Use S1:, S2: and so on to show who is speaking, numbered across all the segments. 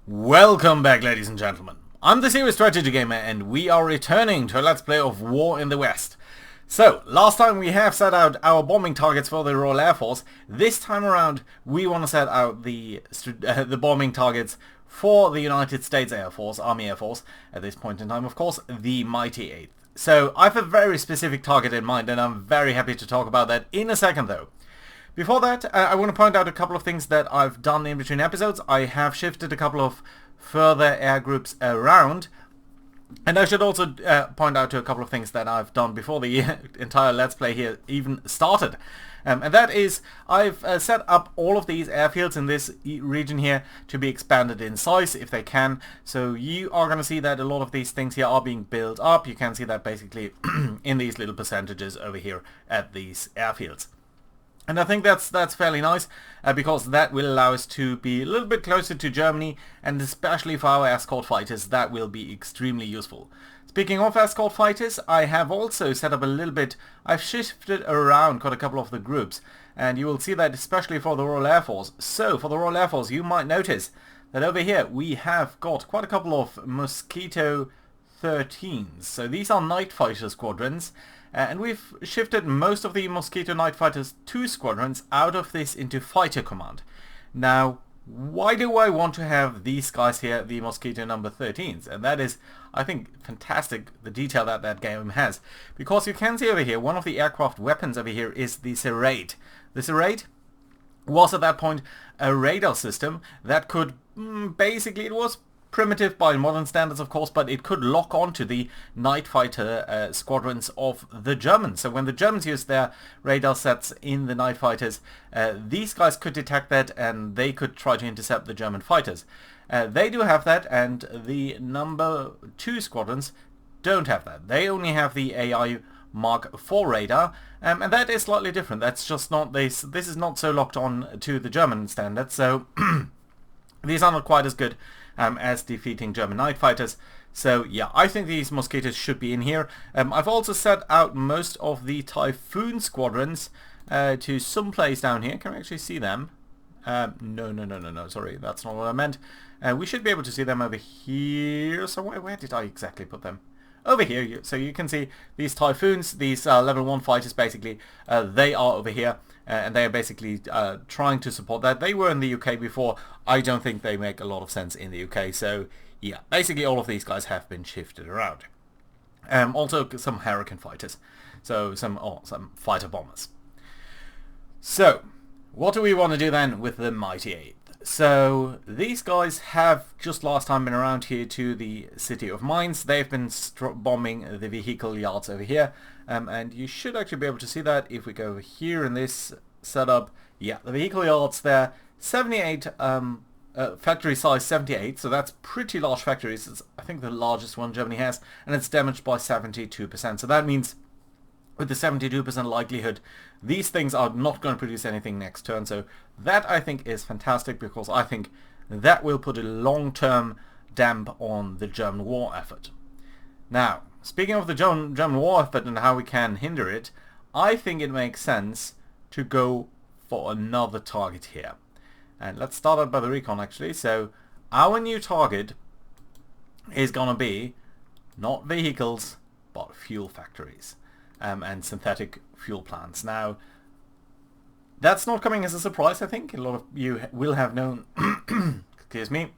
S1: Welcome back, ladies and gentlemen. I'm the Serious Strategy Gamer, and we are returning to a Let's Play of War in the West. So, last time we have set out our bombing targets for the Royal Air Force. This time around, we want to set out the bombing targets for the United States Air Force, Army Air Force, at this point in time, of course, the Mighty 8th. So, I have a very specific target in mind, and I'm very happy to talk about that in a second, though. Before that, I want to point out a couple of things that I've done in between episodes. I have shifted a couple of further air groups around. And I should also point out to a couple of things that I've done before the entire Let's Play here even started. And that is, I've set up all of these airfields in this region here to be expanded in size if they can. So you are going to see that a lot of these things here are being built up. You can see that basically in these little percentages over here at these airfields. And I think that's fairly nice because that will allow us to be a little bit closer to Germany, and especially for our escort fighters that will be extremely useful. Speaking of escort fighters, I have also set up a little bit, I've shifted around quite a couple of the groups, and you will see that especially for the Royal Air Force. So for the Royal Air Force, you might notice that over here we have got quite a couple of Mosquito 13s. So these are night fighter squadrons. And we've shifted most of the Mosquito Night Fighters 2 squadrons out of this into Fighter Command. Now, why do I want to have these guys here, the Mosquito number 13s? And that is, I think, fantastic, the detail that that game has. Because you can see over here, one of the aircraft weapons over here is the Serrate. The Serrate was at that point a radar system that could, basically, it was primitive by modern standards, of course, but it could lock onto the night fighter squadrons of the Germans. So when the Germans used their radar sets in the night fighters, these guys could detect that and they could try to intercept the German fighters. They do have that, and the number 2 squadrons don't have that. They only have the AI Mark IV radar, and that is slightly different. That's just not this is not so locked on to the German standards, so these are not quite as good as defeating German night fighters. So yeah, I think these Mosquitoes should be in here. I've also set out most of the Typhoon squadrons to some place down here. Can we actually see them? No, sorry, that's not what I meant. We should be able to see them over here somewhere. Where did I exactly put them? Over here, so you can see these Typhoons, these level 1 fighters basically, they are over here. And they are basically trying to support that. They were in the UK before. I don't think they make a lot of sense in the UK. So yeah, basically all of these guys have been shifted around. Also some Hurricane fighters. So some fighter bombers. So what do we want to do then with the Mighty 8th? So these guys have just last time been around here to the city of Mines. They've been bombing the vehicle yards over here. And you should actually be able to see that if we go over here in this setup. Yeah, the vehicle yards there, 78, factory size 78, so that's pretty large factories. It's, I think, the largest one Germany has, and it's damaged by 72%. So that means with the 72% likelihood, these things are not going to produce anything next turn. So that, I think, is fantastic, because I think that will put a long-term damp on the German war effort. Now, speaking of the German war effort and how we can hinder it, I think it makes sense to go for another target here. And let's start out by the recon, actually. So our new target is going to be not vehicles, but fuel factories and synthetic fuel plants. Now, that's not coming as a surprise, I think. A lot of you will have known, excuse me,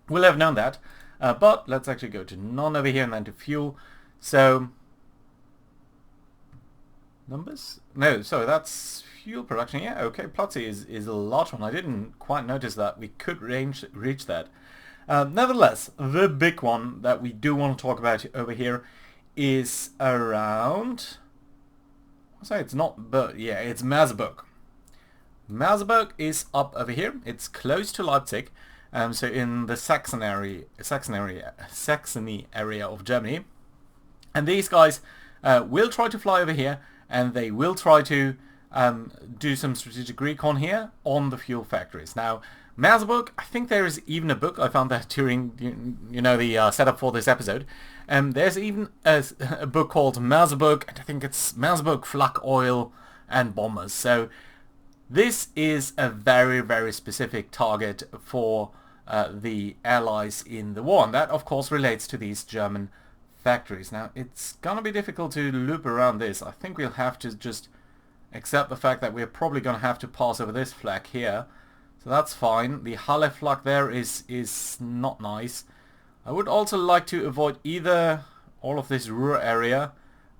S1: will have known that. But let's actually go to none over here and then to fuel. So, numbers? No, sorry, that's fuel production. Yeah, okay, Plotzy is a large one. I didn't quite notice that we could reach that. Nevertheless, the big one that we do want to talk about over here is around... I'll say it's not, but yeah, it's Merseburg. Merseburg is up over here. It's close to Leipzig. So in the Saxony area of Germany. And these guys will try to fly over here, and they will try to do some strategic recon here on the fuel factories. Now, Merseburg, I think there is even a book. I found that during the setup for this episode. There's even a book called Merseburg, and I think it's Merseburg Flak Oil and Bombers. So this is a very, very specific target for the allies in the war. And that, of course, relates to these German factories. Now, it's gonna be difficult to loop around this. I think we'll have to just accept the fact that we're probably gonna have to pass over this flag here. So that's fine. The Halle flag there is not nice. I would also like to avoid either all of this Ruhr area,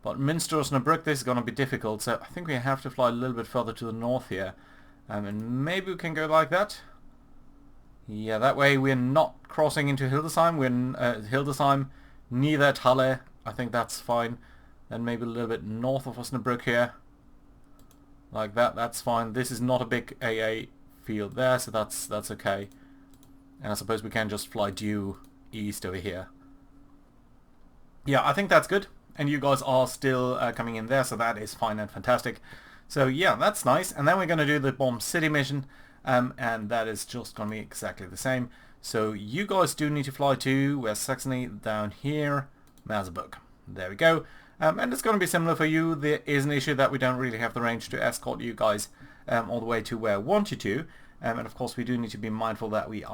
S1: but Münster or Osnabrück, this is gonna be difficult. So I think we have to fly a little bit further to the north here. And maybe we can go like that. Yeah, that way we're not crossing into Hildesheim. We're in Hildesheim, neither at Halle. I think that's fine. Then maybe a little bit north of Osnabrück here. Like that, that's fine. This is not a big AA field there, so that's okay. And I suppose we can just fly due east over here. Yeah, I think that's good. And you guys are still coming in there, so that is fine and fantastic. So yeah, that's nice. And then we're going to do the Bomb City mission. And that is just going to be exactly the same. So you guys do need to fly to West Saxony, down here, Merseburg. There we go. And it's going to be similar for you. There is an issue that we don't really have the range to escort you guys all the way to where I want you to. And of course we do need to be mindful that we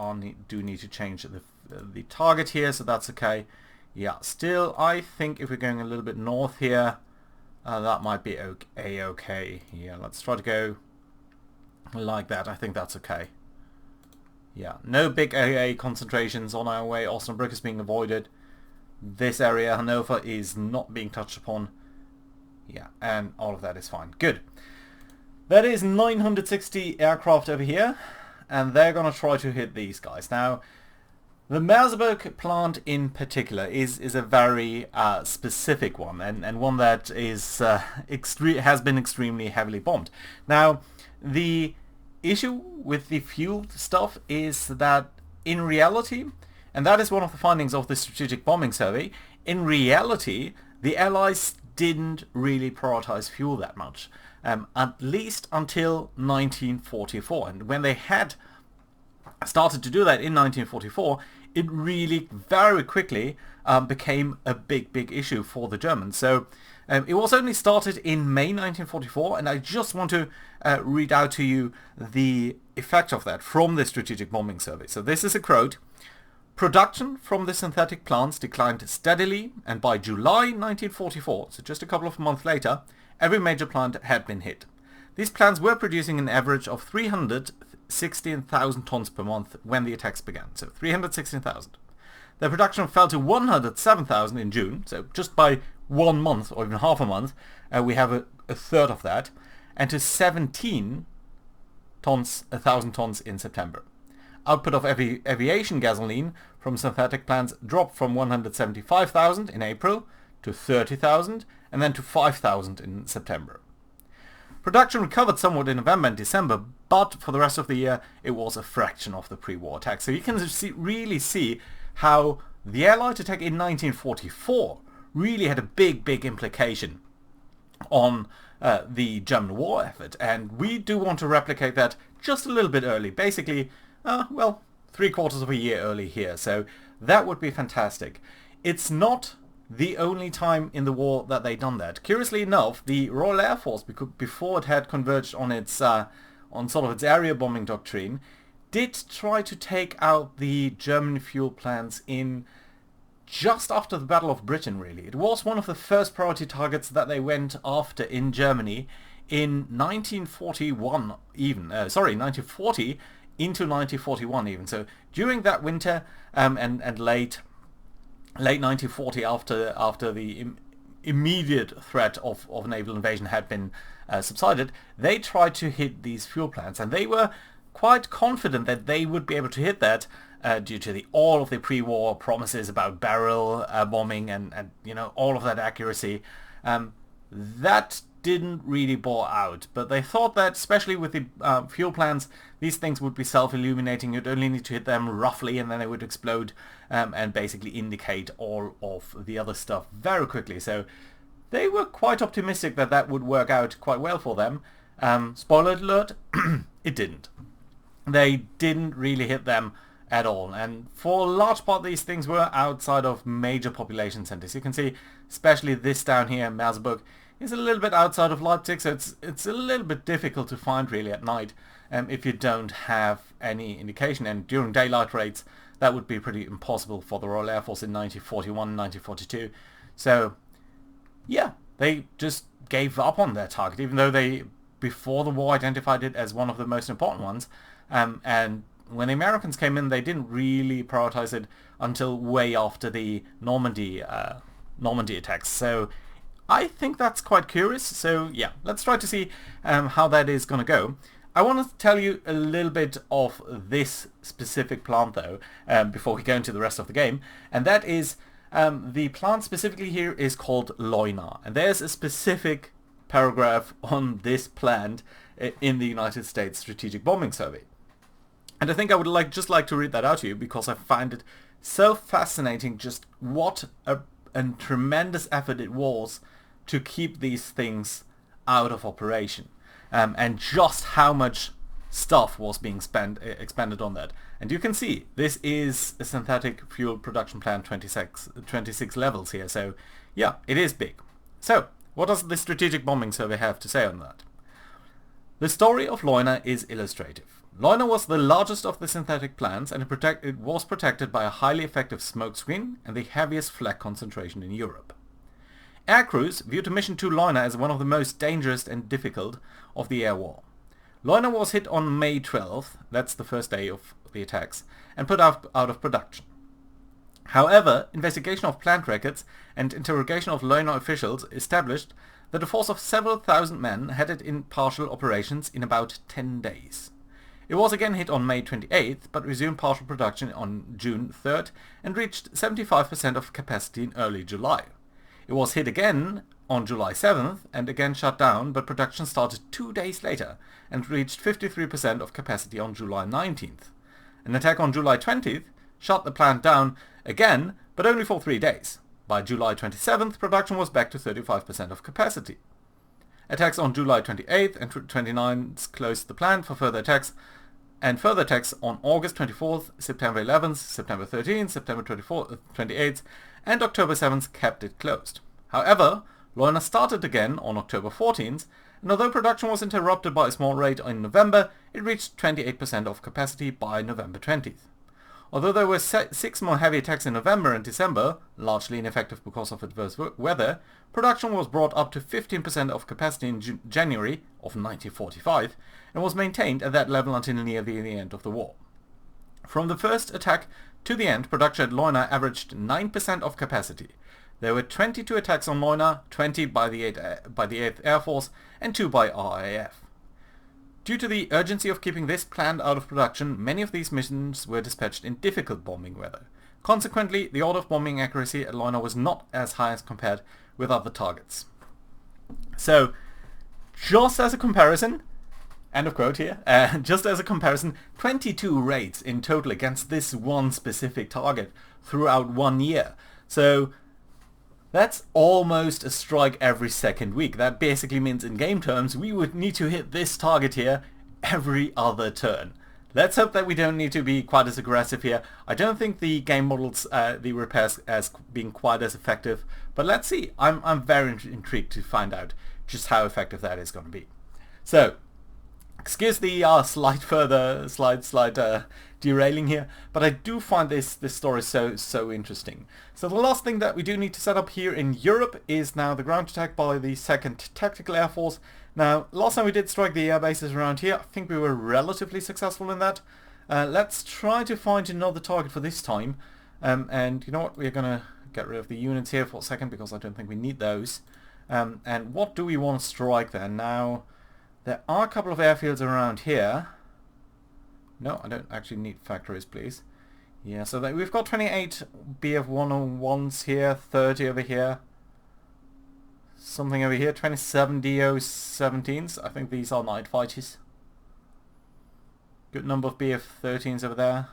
S1: do need to change the target here, so that's okay. Yeah, still I think if we're going a little bit north here, that might be okay. Yeah, let's try to go like that. I think that's okay. Yeah, no big AA concentrations on our way. Osnabrück is being avoided. This area, Hanover, is not being touched upon. Yeah, and all of that is fine. Good. That is 960 aircraft over here, and they're going to try to hit these guys. Now, the Merseburg plant in particular is a very specific one, and one that is has been extremely heavily bombed. Now, the issue with the fuel stuff is that in reality, and that is one of the findings of the strategic bombing survey, in reality the Allies didn't really prioritize fuel that much, at least until 1944. And when they had started to do that in 1944, it really very quickly became a big issue for the Germans. So it was only started in May 1944, and I just want to read out to you the effect of that from the strategic bombing survey. So this is a quote. Production from the synthetic plants declined steadily, and by July 1944, so just a couple of months later, every major plant had been hit. These plants were producing an average of 316,000 tons per month when the attacks began, so 316,000. Their production fell to 107,000 in June, so just by 1 month or even half a month, we have a third of that, and to 17,000 tons in September. Output of aviation gasoline from synthetic plants dropped from 175,000 in April to 30,000 and then to 5,000 in September. Production recovered somewhat in November and December, but for the rest of the year it was a fraction of the pre-war attack. So you can really see how the Allied attack in 1944 really had a big implication on the German war effort, and we do want to replicate that just a little bit early, basically, well, 3/4 of a year early here, so that would be fantastic. It's not the only time in the war that they've done that. Curiously enough, the Royal Air Force, before it had converged on its on sort of its area bombing doctrine, did try to take out the German fuel plants in just after the Battle of Britain, really. It was one of the first priority targets that they went after in Germany in 1941 even. 1940 into 1941 even. So during that winter and late 1940, after the immediate threat of naval invasion had been subsided, they tried to hit these fuel plants, and they were quite confident that they would be able to hit that due to all of the pre-war promises about barrel bombing and you know, all of that accuracy. That didn't really bore out, but they thought that, especially with the fuel plants, these things would be self-illuminating. You'd only need to hit them roughly and then they would explode and basically indicate all of the other stuff very quickly. So they were quite optimistic that that would work out quite well for them. Spoiler alert, it didn't. They didn't really hit them at all, and for a large part these things were outside of major population centers. You can see especially this down here, Merseburg, is a little bit outside of Leipzig, so it's a little bit difficult to find really at night. if you don't have any indication. And during daylight raids, that would be pretty impossible for the Royal Air Force in 1941, 1942. So, yeah, they just gave up on their target, even though they, before the war, identified it as one of the most important ones. And when the Americans came in, they didn't really prioritize it until way after the Normandy attacks. So I think that's quite curious. So yeah, let's try to see how that is going to go. I want to tell you a little bit of this specific plant though, before we go into the rest of the game. And that is, the plant specifically here is called Leuna. And there's a specific paragraph on this plant in the United States Strategic Bombing Survey. And I think I would just like to read that out to you, because I find it so fascinating just what a tremendous effort it was to keep these things out of operation. And just how much stuff was being expended on that. And you can see, this is a synthetic fuel production plant 26 levels here, so yeah, it is big. So, what does the Strategic Bombing Survey have to say on that? The story of Leuna is illustrative. Leuna was the largest of the synthetic plants, and it was protected by a highly effective smokescreen and the heaviest flak concentration in Europe. Air crews viewed mission to Leuna as one of the most dangerous and difficult of the air war. Leuna was hit on May 12th, that's the first day of the attacks, and put out of production. However, investigation of plant records and interrogation of Leuna officials established that a force of several thousand men had it in partial operations in about 10 days. It was again hit on May 28th, but resumed partial production on June 3rd and reached 75% of capacity in early July. It was hit again on July 7th and again shut down, but production started 2 days later and reached 53% of capacity on July 19th. An attack on July 20th shut the plant down again, but only for 3 days. By July 27th, production was back to 35% of capacity. Attacks on July 28th and 29th closed the plant for further attacks, and further attacks on August 24th, September 11th, September 13th, September 28th, and October 7th kept it closed. However, Leuna started again on October 14th, and although production was interrupted by a small raid in November, it reached 28% of capacity by November 20th. Although there were 6 more heavy attacks in November and December, largely ineffective because of adverse weather, production was brought up to 15% of capacity in January of 1945 and was maintained at that level until near the end of the war. From the first attack to the end, production at Leuna averaged 9% of capacity. There were 22 attacks on Leuna, 20 by the 8th Air Force and 2 by RAF. Due to the urgency of keeping this plant out of production, many of these missions were dispatched in difficult bombing weather. Consequently, the order of bombing accuracy at Leuna was not as high as compared with other targets. So, just as a comparison, end of quote here, just as a comparison, 22 raids in total against this one specific target throughout 1 year. So, that's almost a strike every second week. That basically means in game terms we would need to hit this target here every other turn. Let's hope that we don't need to be quite as aggressive here. I don't think the game models the repairs as being quite as effective, but let's see. I'm very intrigued to find out just how effective that is going to be. So, excuse the slight derailing here, but I do find this story so interesting. So the last thing that we do need to set up here in Europe is now the ground attack by the 2nd Tactical Air Force. Now, last time we did strike the air bases around here, I think we were relatively successful in that. Let's try to find another target for this time. And you know what, we're gonna get rid of the units here for a second because I don't think we need those. And what do we want to strike there? Now, there are a couple of airfields around here. No, I don't actually need factories, please. Yeah, so that we've got 28 BF-101s here, 30 over here. Something over here, 27 DO-17s. I think these are night fighters. Good number of BF-13s over there.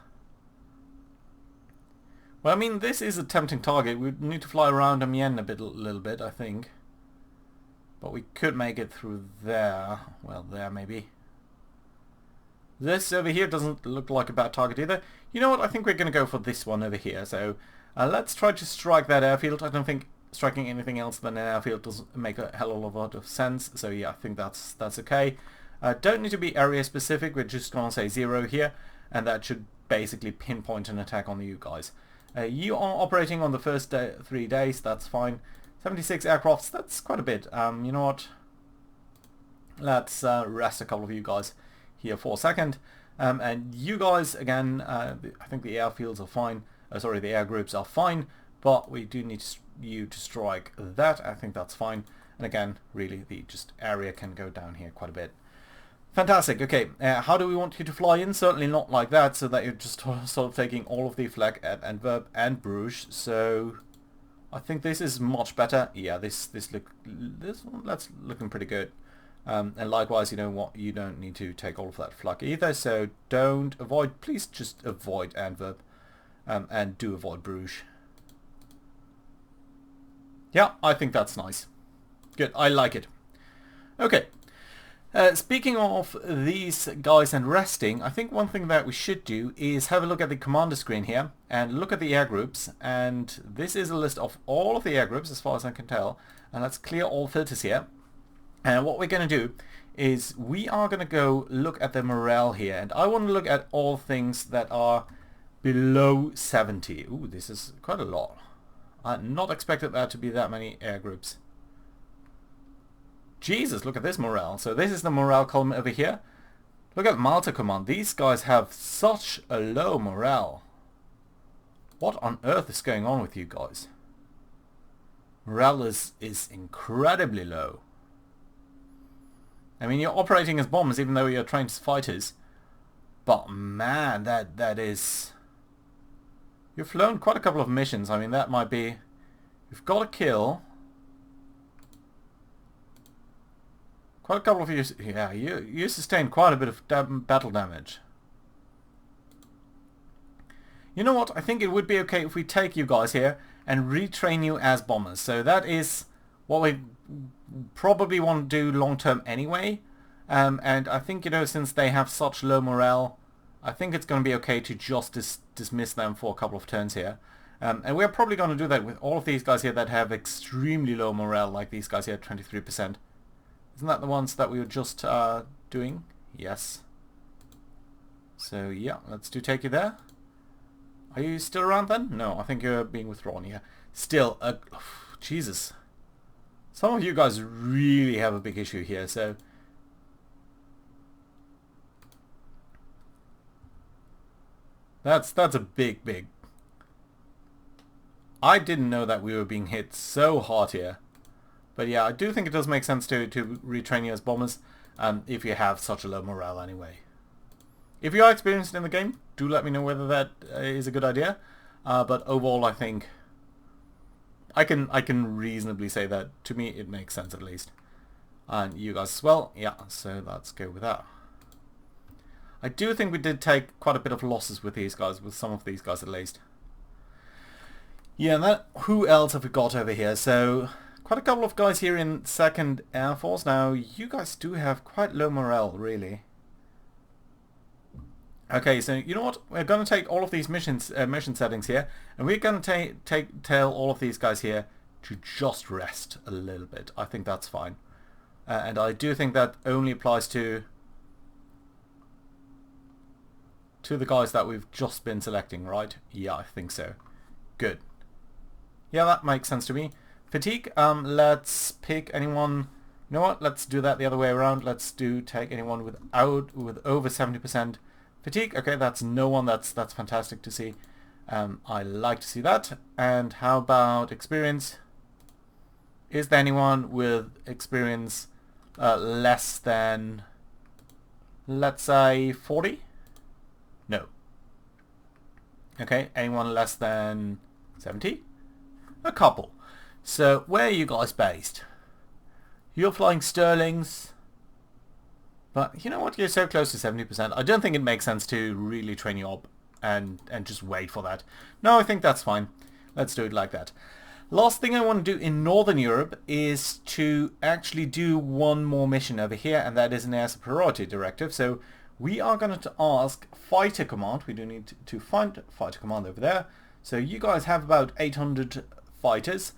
S1: Well, I mean, this is a tempting target. We need to fly around Amiens a little bit, I think. But we could make it through there. Well, there maybe. This over here doesn't look like a bad target either. You know what, I think we're going to go for this one over here. So let's try to strike that airfield. I don't think striking anything else than an airfield doesn't make a hell of a lot of sense. So yeah, I think that's okay. Don't need to be area specific, we're just going to say 0 here, and that should basically pinpoint an attack on you guys. You are operating on the first 3 days, that's fine. 76 aircrafts, that's quite a bit. You know what? Let's rest a couple of you guys here for a second. And you guys, again, I think the airfields are fine. Sorry, the air groups are fine, but we do need you to strike that. I think that's fine. And again, really, the just area can go down here quite a bit. Fantastic. Okay, how do we want you to fly in? Certainly not like that, so that you're just sort of taking all of the flag at Antwerp and Bruges. So I think this is much better. Yeah, this that's looking pretty good. And likewise, you know what, you don't need to take all of that flak either, so please just avoid Antwerp, and do avoid Bruges. Yeah, I think that's nice. Good, I like it. Okay, speaking of these guys and resting, I think one thing that we should do is have a look at the commander screen here, and look at the air groups, and this is a list of all of the air groups as far as I can tell, and let's clear all filters here. And what we're going to do is we are going to go look at the morale here. And I want to look at all things that are below 70. Ooh, this is quite a lot. I not expected there to be that many air groups. Jesus, look at this morale. So this is the morale column over here. Look at Malta Command. These guys have such a low morale. What on earth is going on with you guys? Morale is incredibly low. I mean, you're operating as bombers even though you're trained as fighters. But man, that is... You've flown quite a couple of missions. I mean, that might be... You've got a kill. Quite a couple of you... Yeah, you sustained quite a bit of battle damage. You know what? I think it would be okay if we take you guys here and retrain you as bombers. So that is what we probably want to do long term anyway, and I think, you know, since they have such low morale, I think it's going to be okay to just dismiss them for a couple of turns here, and we're probably going to do that with all of these guys here that have extremely low morale, like these guys here, 23%. Isn't that the ones that we were just doing? Yes. So yeah, let's take you there. Are you still around then? No, I think you're being withdrawn here. Still, Jesus. Some of you guys really have a big issue here, so... That's a big... I didn't know that we were being hit so hard here. But yeah, I do think it does make sense to retrain you as bombers, if you have such a low morale anyway. If you are experienced in the game, do let me know whether that is a good idea. But overall, I think... I can reasonably say that, to me, it makes sense at least. And you guys as well. Yeah, so let's go with that. I do think we did take quite a bit of losses with these guys, with some of these guys at least. Yeah, who else have we got over here? So, quite a couple of guys here in 2nd Air Force. Now, you guys do have quite low morale, really. Okay, so you know what? We're going to take all of these mission settings here, and we're going to tell all of these guys here to just rest a little bit. I think that's fine. And I do think that only applies to the guys that we've just been selecting, right? Yeah, I think so. Good. Yeah, that makes sense to me. Fatigue, let's pick anyone... You know what? Let's do that the other way around. Let's take anyone with over 70%. Fatigue, okay, that's no one. That's fantastic to see. I like to see that. And how about experience? Is there anyone with experience less than, let's say, 40? No. Okay, anyone less than 70? A couple. So, where are you guys based? You're flying Sterlings. But you know what? You're so close to 70%. I don't think it makes sense to really train you up and just wait for that. No, I think that's fine. Let's do it like that. Last thing I want to do in Northern Europe is to actually do one more mission over here, and that is an air superiority directive. So we are going to ask Fighter Command. We do need to find Fighter Command over there. So you guys have about 800 fighters.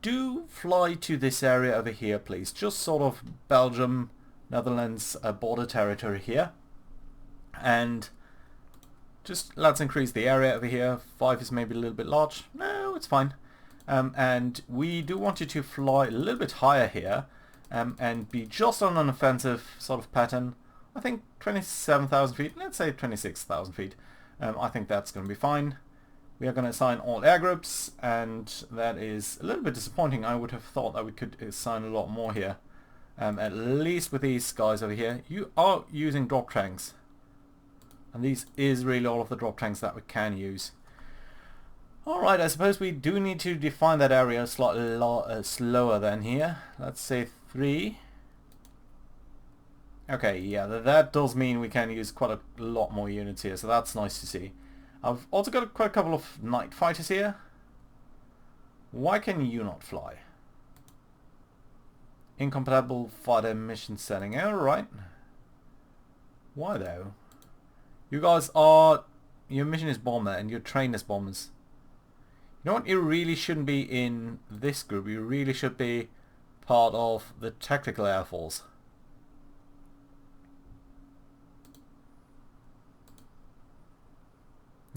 S1: Do fly to this area over here, please. Just sort of Belgium... Netherlands border territory here. And just let's increase the area over here. 5 is maybe a little bit large. No, it's fine. And we do want you to fly a little bit higher here and be just on an offensive sort of pattern. I think 27,000 feet. Let's say 26,000 feet. I think that's going to be fine. We are going to assign all air groups, and that is a little bit disappointing. I would have thought that we could assign a lot more here. At least with these guys over here. You are using drop tanks. And these is really all of the drop tanks that we can use. Alright, I suppose we do need to define that area slightly slower than here. Let's say 3. Okay, yeah, that does mean we can use quite a lot more units here, so that's nice to see. I've also got quite a couple of night fighters here. Why can you not fly? Incompatible fighter mission setting. Alright. Why though? You guys are... Your mission is bomber and you're trained as bombers. You know what? You really shouldn't be in this group. You really should be part of the Tactical Air Force.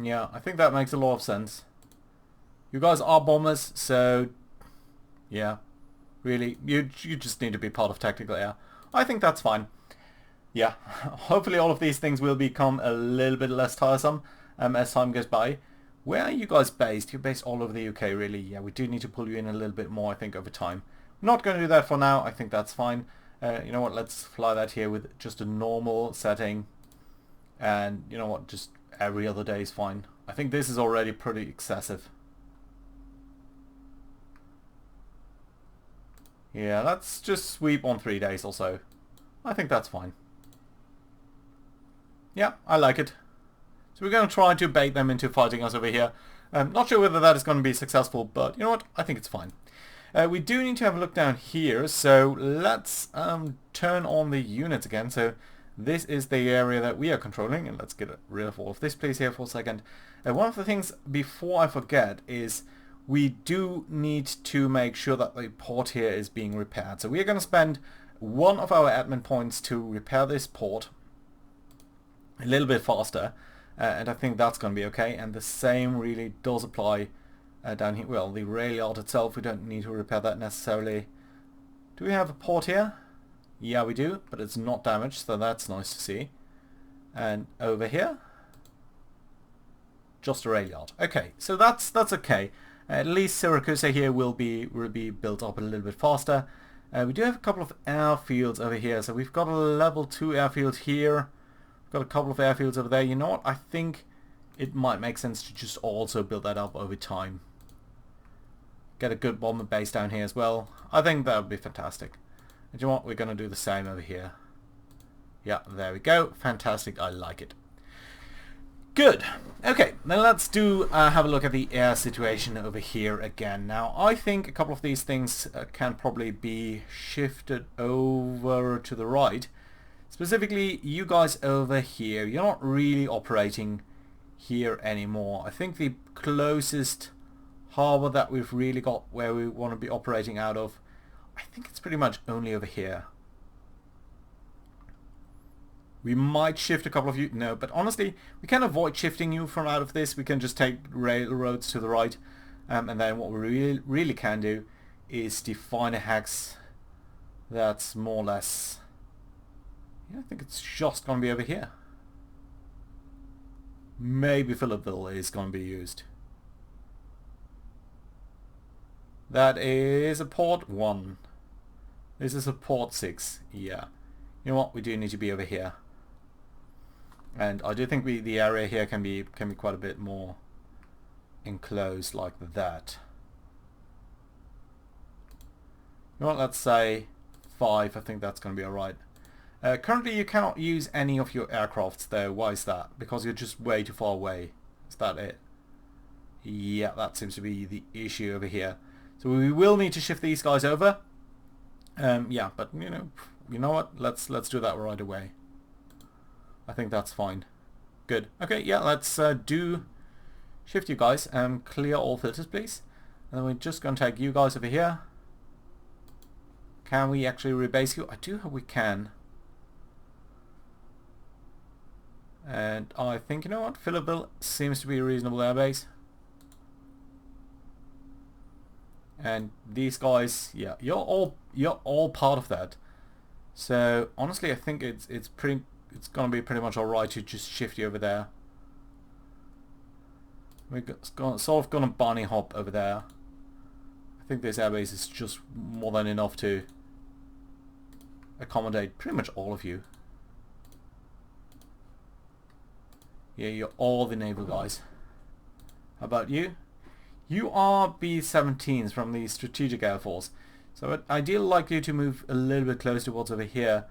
S1: Yeah, I think that makes a lot of sense. You guys are bombers, so yeah, really, you just need to be part of Tactical Air. I think that's fine. Yeah, hopefully all of these things will become a little bit less tiresome as time goes by. Where are you guys based? You're based all over the UK, really. Yeah, we do need to pull you in a little bit more, I think, over time. I'm not going to do that for now. I think that's fine. You know what? Let's fly that here with just a normal setting. And you know what? Just every other day is fine. I think this is already pretty excessive. Yeah, let's just sweep on 3 days or so. I think that's fine. Yeah, I like it. So we're going to try to bait them into fighting us over here. Not sure whether that is going to be successful, but you know what? I think it's fine. We do need to have a look down here, so let's turn on the units again. So this is the area that we are controlling, and let's get rid of all of this place here for a second. One of the things, before I forget, is we do need to make sure that the port here is being repaired. So we are going to spend one of our admin points to repair this port a little bit faster, and I think that's going to be okay. And the same really does apply down here. Well, the rail yard itself, we don't need to repair that necessarily. Do we have a port here? Yeah, we do, but it's not damaged, so that's nice to see. And over here, just a rail yard. Okay, so that's okay. At least Syracuse here will be built up a little bit faster. We do have a couple of airfields over here, so we've got a level 2 airfield here. We've got a couple of airfields over there. You know what? I think it might make sense to just also build that up over time. Get a good bomber base down here as well. I think that would be fantastic. And you know what? We're going to do the same over here. Yeah, there we go. Fantastic. I like it. Good. Okay, then let's do have a look at the air situation over here again. Now, I think a couple of these things can probably be shifted over to the right. Specifically, you guys over here. You're not really operating here anymore. I think the closest harbour that we've really got where we want to be operating out of, I think it's pretty much only over here. We might shift a couple of you, no, but honestly, we can avoid shifting you from out of this. We can just take railroads to the right, and then what we really can do is define a hex that's more or less, yeah, I think it's just going to be over here. Maybe Philippeville is going to be used. That is a port 1. This is a port 6. Yeah. You know what? We do need to be over here. And I do think the area here can be quite a bit more enclosed like that. You know what? Let's say 5. I think that's going to be alright. Currently you cannot use any of your aircrafts though. Why is that? Because you're just way too far away. Is that it? Yeah, that seems to be the issue over here. So we will need to shift these guys over. Yeah, but you know what? Let's do that right away. I think that's fine. Good. Okay, yeah, let's do shift you guys and clear all filters, please. And then we're just going to take you guys over here. Can we actually rebase you? I do hope we can. And I think, you know what, Philippeville seems to be a reasonable airbase. And these guys, yeah, you're all part of that. So honestly, I think it's gonna be pretty much alright to just shift you over there. We're sort of gonna bunny hop over there. I think this airbase is just more than enough to accommodate pretty much all of you. Yeah, you're all the naval guys. How about you? You are B-17s from the Strategic Air Force. So I'd ideally like you to move a little bit closer towards over here.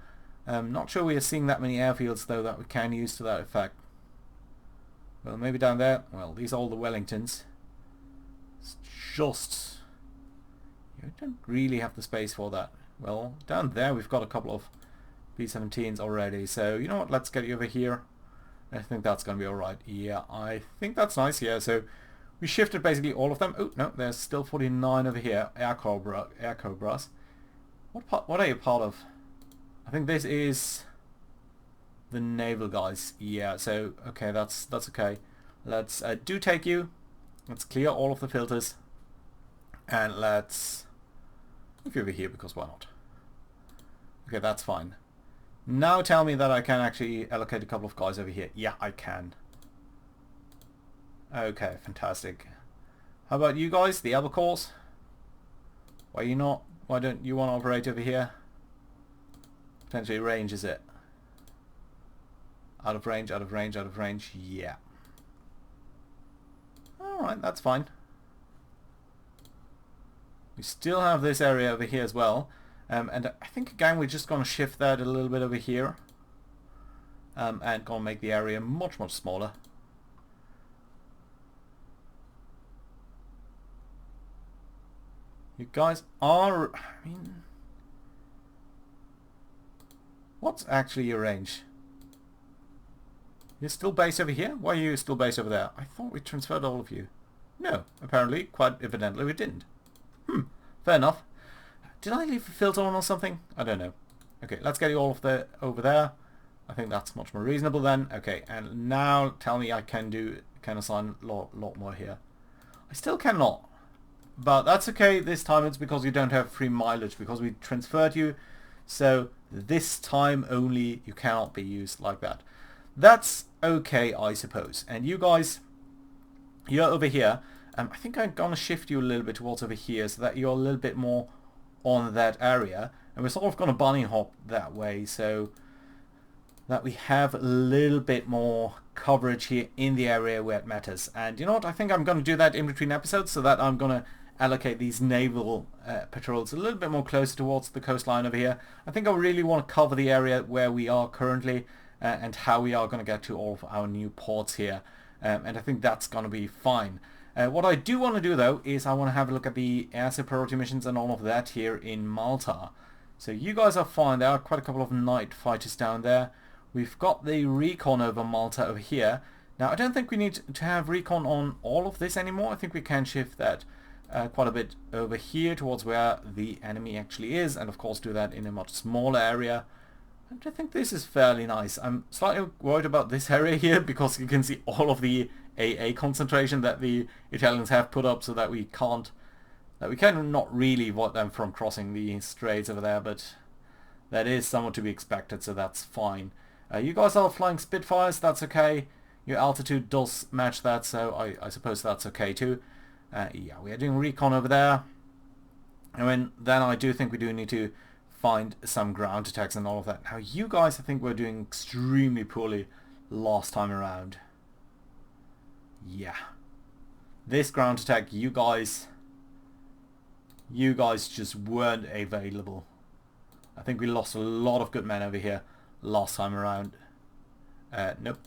S1: Not sure we are seeing that many airfields though that we can use to that effect. Well, maybe down there. Well, these are all the Wellingtons. It's just... you don't really have the space for that. Well, down there we've got a couple of B-17s already. So, you know what, let's get you over here. I think that's going to be alright. Yeah, I think that's nice. Yeah, so we shifted basically all of them. Oh, no, there's still 49 over here. Air Cobras. What are you part of? I think this is the naval guys. Yeah, so, okay, that's okay. Let's do take you. Let's clear all of the filters. And let's move you over here, because why not? Okay, that's fine. Now tell me that I can actually allocate a couple of guys over here. Yeah, I can. Okay, fantastic. How about you guys, the Albacores? Why you not? Why don't you want to operate over here? Potentially range, is it? Out of range, out of range, out of range. Yeah. Alright, that's fine. We still have this area over here as well. And I think again we're just going to shift that a little bit over here. And going to make the area much smaller. You guys are... I mean... what's actually your range? You're still based over here? Why are you still based over there? I thought we transferred all of you. No, apparently, quite evidently we didn't. Fair enough. Did I leave a filter on or something? I don't know. Okay, let's get you all of the over there. I think that's much more reasonable then. Okay, and now tell me I can assign a lot more here. I still cannot. But that's okay. This time it's because you don't have free mileage, because we transferred you. So this time only you cannot be used like that. That's okay, I suppose. And you guys, you're over here. I think I'm going to shift you a little bit towards over here so that you're a little bit more on that area. And we're sort of going to bunny hop that way so that we have a little bit more coverage here in the area where it matters. And you know what? I think I'm going to do that in between episodes so that I'm going to allocate these naval patrols a little bit more closer towards the coastline over here. I think I really want to cover the area where we are currently and how we are going to get to all of our new ports here. And I think that's going to be fine. What I do want to do though is I want to have a look at the air superiority missions and all of that here in Malta. So you guys are fine. There are quite a couple of night fighters down there. We've got the recon over Malta over here. Now I don't think we need to have recon on all of this anymore. I think we can shift that quite a bit over here towards where the enemy actually is, and of course do that in a much smaller area. And I think this is fairly nice. I'm slightly worried about this area here because you can see all of the AA concentration that the Italians have put up, so that we can not really avoid them from crossing the straits over there, but that is somewhat to be expected, so that's fine. You guys are flying Spitfires, that's okay. Your altitude does match that, so I suppose that's okay too. Yeah, we are doing recon over there. And then I do think we do need to find some ground attacks and all of that. Now you guys, I think we're doing extremely poorly last time around. Yeah. This ground attack, you guys just weren't available. I think we lost a lot of good men over here last time around. Nope.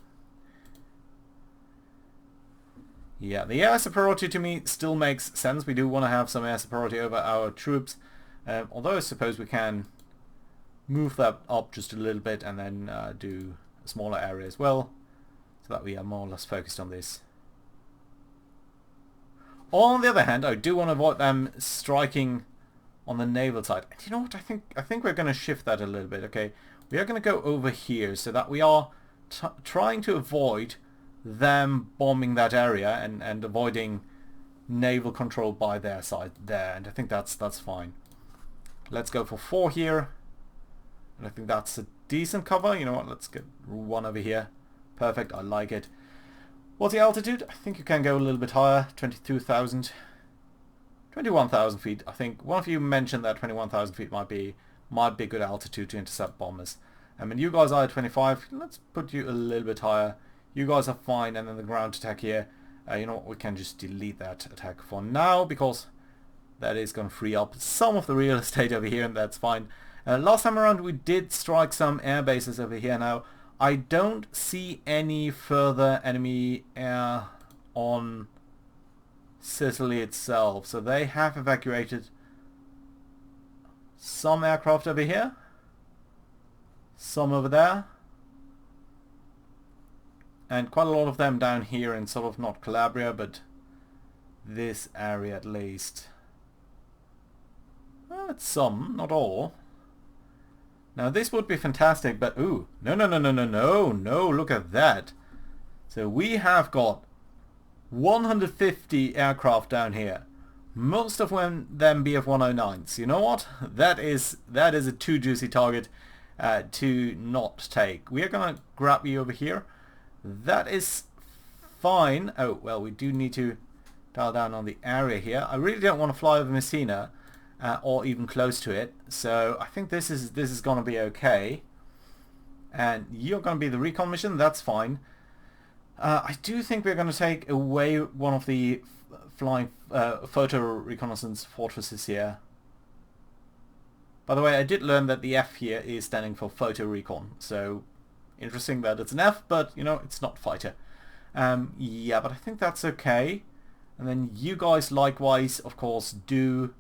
S1: Yeah, the air superiority to me still makes sense. We do want to have some air superiority over our troops. Although I suppose we can move that up just a little bit and then do a smaller area as well, so that we are more or less focused on this. On the other hand, I do want to avoid them striking on the naval side. And you know what? I think we're going to shift that a little bit. Okay, we are going to go over here so that we are trying to avoid them bombing that area and avoiding naval control by their side there, and I think that's fine. Let's go for 4 here, and I think that's a decent cover. You know what, let's get 1 over here. Perfect, I like it. What's the altitude? I think you can go a little bit higher, 22,000. 21,000 feet. I think one of you mentioned that 21,000 feet might be good altitude to intercept bombers. I mean, you guys are at 25. Let's put you a little bit higher. You guys are fine, and then the ground attack here. You know what, we can just delete that attack for now, because that is going to free up some of the real estate over here, and that's fine. Last time around we did strike some air bases over here. Now, I don't see any further enemy air on Sicily itself, so they have evacuated some aircraft over here, some over there, and quite a lot of them down here in sort of not Calabria, but this area at least. Well, it's some, not all. Now this would be fantastic, but ooh, no, look at that. So we have got 150 aircraft down here, most of them Bf-109s. You know what? That is a too juicy target to not take. We are gonna grab you over here. That is fine. Oh well, we do need to dial down on the area here. I really don't want to fly over Messina or even close to it. So I think this is gonna be okay. And you're gonna be the recon mission. That's fine. I do think we're going to take away one of the flying photo reconnaissance fortresses here. By the way, I did learn that the F here is standing for photo recon, so interesting that it's an F, but you know, it's not fighter. Yeah, but I think that's okay. And then you guys likewise, of course, do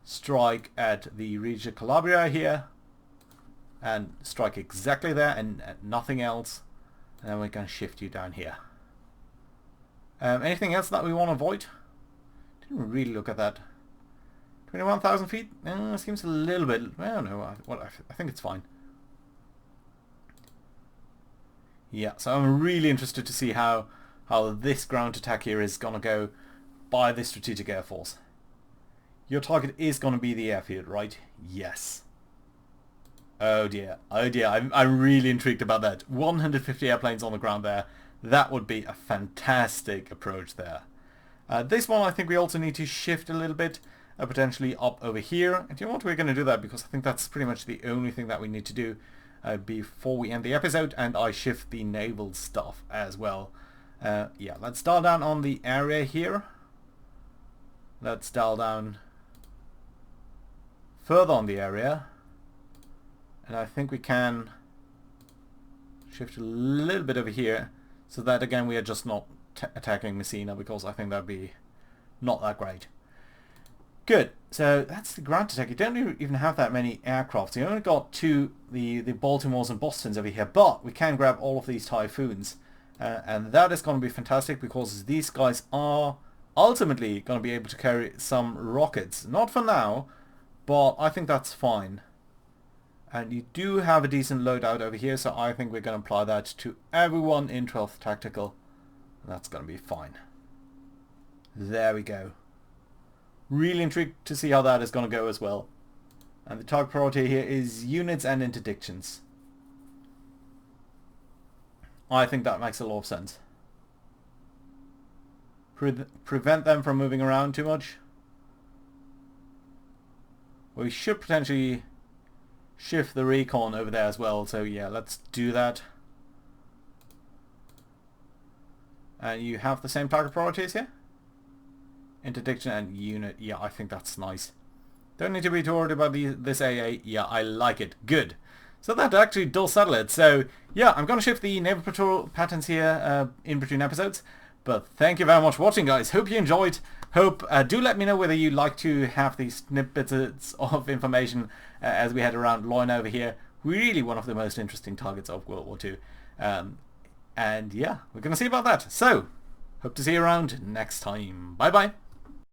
S1: strike at the region of Calabria here, and strike exactly there and nothing else. And then we're going to shift you down here. Anything else that we want to avoid? Didn't really look at that. 21,000 feet? Seems a little bit... I don't know. I think it's fine. Yeah, so I'm really interested to see how this ground attack here is going to go by the Strategic Air Force. Your target is going to be the airfield, right? Yes. Oh dear, I'm really intrigued about that. 150 airplanes on the ground there. That would be a fantastic approach there. This one I think we also need to shift a little bit, potentially up over here. And you know what, we're going to do that because I think that's pretty much the only thing that we need to do before we end the episode, and I shift the naval stuff as well. Yeah, let's dial down on the area here. Let's dial down further on the area. And I think we can shift a little bit over here, so that again we are just not attacking Messina, because I think that'd be not that great. Good, so that's the ground attack. You don't even have that many aircraft. You only got the Baltimores and Bostons over here, but we can grab all of these Typhoons. And that is going to be fantastic, because these guys are ultimately going to be able to carry some rockets. Not for now, but I think that's fine. And you do have a decent loadout over here, so I think we're going to apply that to everyone in 12th Tactical. And that's going to be fine. There we go. Really intrigued to see how that is going to go as well. And the target priority here is units and interdictions. I think that makes a lot of sense. Prevent them from moving around too much. We should potentially shift the recon over there as well, so yeah, let's do that. And you have the same target priorities here? Interdiction and unit, yeah, I think that's nice. Don't need to be too worried about this AA, yeah, I like it, good. So that actually does settle it. So yeah, I'm going to shift the Naval Patrol patterns here in between episodes. But thank you very much for watching, guys. Hope you enjoyed. Hope do let me know whether you like to have these snippets of information as we head around Loina over here. Really one of the most interesting targets of World War II. And yeah, we're going to see about that. So, hope to see you around next time. Bye bye.